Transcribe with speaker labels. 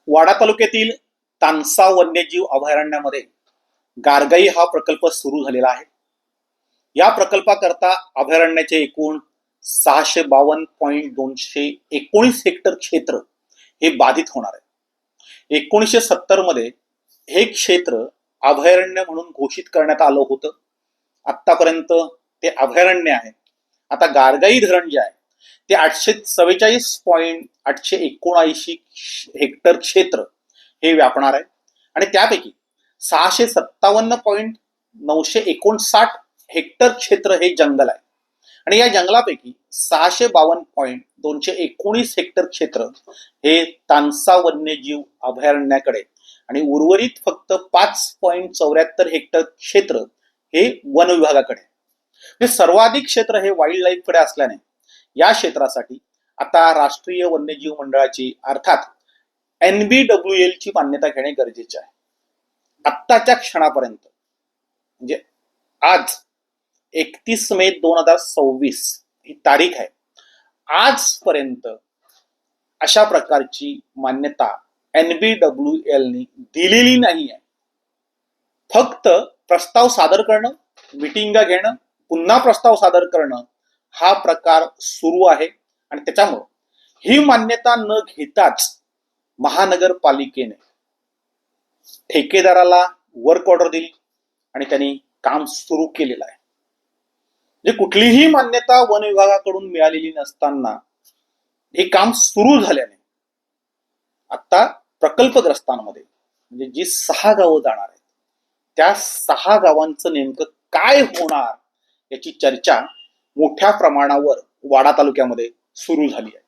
Speaker 1: वाडा तालुक्यातील तानसा वन्यजीव अभयारण्यामध्ये गारगाई हा प्रकल्प सुरू झालेला आहे. या प्रकल्पाकरता अभयारण्याचे एकूण 652.219 हेक्टर क्षेत्र हे बाधित होणार आहे. 1970 मध्ये हे क्षेत्र अभयारण्य म्हणून घोषित करण्यात आलं होतं. आतापर्यंत ते अभयारण्य आहे. आता गारगाई धरण जे आहे ते 847.879 हेक्टर क्षेत्र हे व्यापणार आहे आणि त्यापैकी 657.959 हेक्टर क्षेत्र हे जंगल आहे आणि या जंगलापैकी 652.219 हेक्टर क्षेत्र हे तानसा वन्यजीव अभयारण्याकडे आणि उर्वरित फक्त 5.74 हेक्टर क्षेत्र हे वन विभागाकडे. हे सर्वाधिक क्षेत्र हे वाईल्ड लाईफ कडे असल्याने या क्षेत्रासाठी आता राष्ट्रीय वन्यजीव मंडळाची अर्थात NBWL ची मान्यता घेणे गरजेचे आहे. आत्ताच्या क्षणापर्यंत म्हणजे आज 31 मे 2026 ही तारीख आहे. आजपर्यंत अशा प्रकारची मान्यता NBWL ने दिलेली नाही आहे. फक्त प्रस्ताव सादर करणं, मिटिंगा घेणं, पुन्हा प्रस्ताव सादर करणं हा प्रकार सुरू आहे आणि त्याच्यामुळे ही मान्यता न घेताच महानगरपालिकेने ठेकेदाराला वर्क ऑर्डर दिली आणि त्यांनी काम सुरू केलेलं आहे. म्हणजे कुठलीही मान्यता वन विभागाकडून मिळालेली नसताना हे काम सुरू झाल्याने आता प्रकल्पग्रस्तांमध्ये म्हणजे जी 6 गावं जाणार आहेत त्या 6 गावांचं नेमकं काय होणार याची चर्चा मोठ्या प्रमाणावर वाडा तालुक्यामध्ये सुरू झाली आहे.